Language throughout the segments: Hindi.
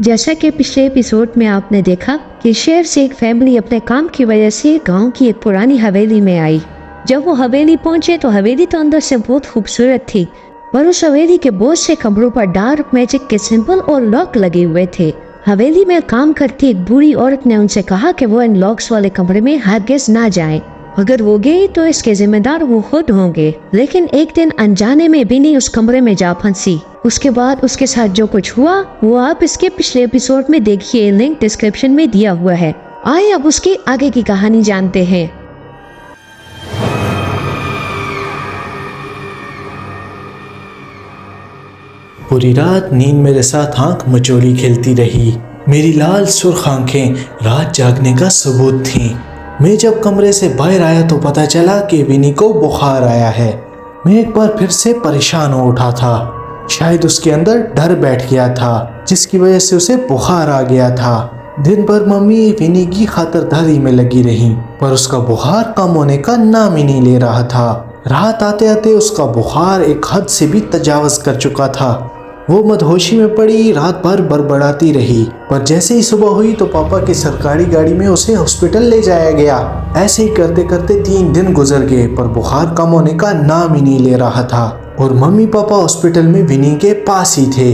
जैसा कि पिछले एपिसोड में आपने देखा कि शहर से एक फैमिली अपने काम की वजह से गांव की एक पुरानी हवेली में आई। जब वो हवेली पहुंचे तो हवेली तो अंदर से बहुत खूबसूरत थी, पर उस हवेली के बहुत से कमरों पर डार्क मैजिक के सिंबल और लॉक लगे हुए थे। हवेली में काम करती एक बूढ़ी औरत ने उनसे कहा कि वो इन लॉक्स वाले कमरे में हरगिज ना जाएं। अगर वो गई तो इसके जिम्मेदार वो खुद होंगे। लेकिन एक दिन अनजाने में विनी उस कमरे में जा फंसी। उसके बाद उसके साथ जो कुछ हुआ वो आप इसके पिछले एपिसोड में देखिए, लिंक डिस्क्रिप्शन में दिया हुआ है। आइए अब उसकी आगे की कहानी जानते हैं। पूरी रात नींद मेरे साथ आंख मचोली खेलती रही। मेरी लाल सुर्ख आंखें रात जागने का सबूत थीं। मैं जब कमरे से बाहर आया तो पता चला कि विनी को बुखार आया है। मैं एक बार फिर से परेशान हो उठा था। शायद उसके अंदर डर बैठ गया था, जिसकी वजह से उसे बुखार आ गया था। दिन भर मम्मी विनी की खातिरदारी में लगी रही, पर उसका बुखार कम होने का नाम ही नहीं ले रहा था। रात आते आते उसका बुखार एक हद से भी तजावज कर चुका था। वो मदहोशी में पड़ी रात भर बड़बड़ाती रही, पर जैसे ही सुबह हुई तो पापा की सरकारी गाड़ी में उसे हॉस्पिटल ले जाया गया। ऐसे ही करते करते 3 दिन गुजर गए, पर बुखार कम होने का नाम ही नहीं ले रहा था और मम्मी पापा हॉस्पिटल में विनी के पास ही थे।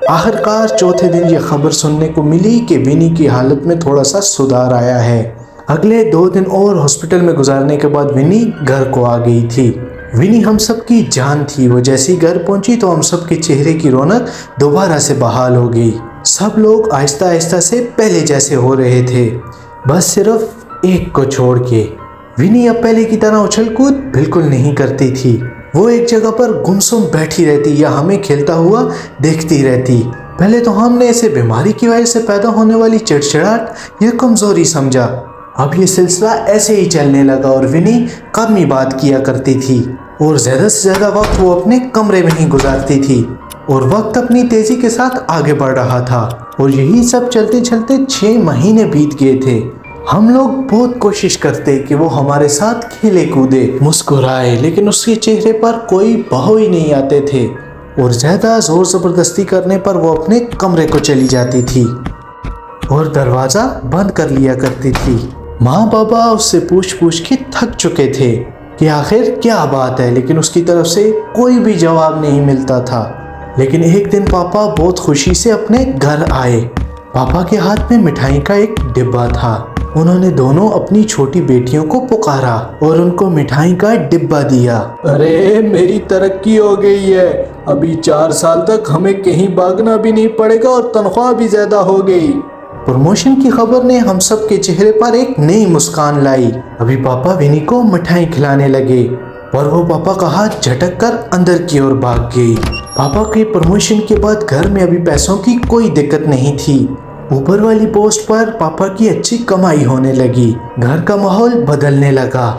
आखिरकार चौथे दिन ये खबर सुनने को मिली कि विनी की हालत में थोड़ा सा सुधार आया है। अगले 2 दिन और हॉस्पिटल में गुजारने के बाद विनी घर को आ गई थी। विनी हम सब की जान थी। वो जैसे ही घर पहुंची तो हम सब के चेहरे की रौनक दोबारा से बहाल हो गई। सब लोग आहिस्ता आहिस्ता से पहले जैसे हो रहे थे, बस सिर्फ एक को छोड़ के। विनी अब पहले की तरह उछल कूद बिल्कुल नहीं करती थी। वो एक जगह पर गुमसुम बैठी रहती या हमें खेलता हुआ देखती रहती। पहले तो हमने इसे बीमारी की वजह से पैदा होने वाली चिड़चिड़ाहट या कमजोरी समझा। अब ये सिलसिला ऐसे ही चलने लगा और विनी कम ही बात किया करती थी और ज़्यादा से ज़्यादा वक्त वो अपने कमरे में ही गुजारती थी और वक्त अपनी तेज़ी के साथ आगे बढ़ रहा था। और यही सब चलते चलते 6 महीने बीत गए थे। हम लोग बहुत कोशिश करते कि वो हमारे साथ खेले कूदे मुस्कुराए, लेकिन उसके चेहरे पर कोई भाव ही नहीं आते थे और ज़्यादा ज़ोर ज़बरदस्ती करने पर वो अपने कमरे को चली जाती थी और दरवाज़ा बंद कर लिया करती थी। माँ बाबा उससे पूछ पूछ के थक चुके थे कि आखिर क्या बात है, लेकिन उसकी तरफ से कोई भी जवाब नहीं मिलता था। लेकिन एक दिन पापा बहुत खुशी से अपने घर आए। पापा के हाथ में मिठाई का एक डिब्बा था। उन्होंने दोनों अपनी छोटी बेटियों को पुकारा और उनको मिठाई का डिब्बा दिया। अरे मेरी तरक्की हो गई है, अभी 4 साल तक हमें कहीं भागना भी नहीं पड़ेगा और तनख्वाह भी ज्यादा हो गई। प्रमोशन की खबर ने हम सब के चेहरे पर एक नई मुस्कान लाई। अभी पापा विनी को मिठाई खिलाने लगे, पर वो पापा का हाथ झटक कर अंदर की ओर भाग गई। पापा के प्रमोशन के बाद घर में अभी पैसों की कोई दिक्कत नहीं थी। ऊपर वाली पोस्ट पर पापा की अच्छी कमाई होने लगी। घर का माहौल बदलने लगा।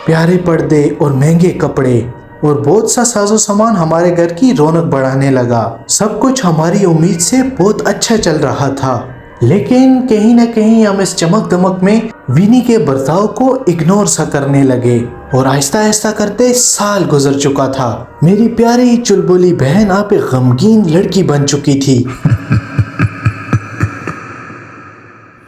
प्यारे पर्दे और महंगे कपड़े और बहुत सा साजो सामान हमारे घर की रौनक बढ़ाने लगा। सब कुछ हमारी उम्मीद से बहुत अच्छा चल रहा था, लेकिन कहीं न कहीं हम इस चमक दमक में विनी के बर्ताव को इग्नोर सा करने लगे और आहिस्ता आहिस्ता करते साल गुजर चुका था। मेरी प्यारी चुलबुली बहन आप एक गमगीन लड़की बन चुकी थी।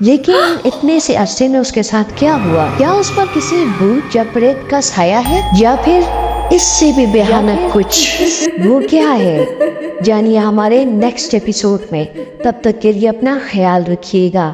लेकिन इतने से अरसे में उसके साथ क्या हुआ? क्या उस पर किसी भूत या प्रेत का साया है, या फिर इससे भी भयानक कुछ? वो क्या है जानिए हमारे नेक्स्ट एपिसोड में। तब तक के लिए अपना ख्याल रखिएगा।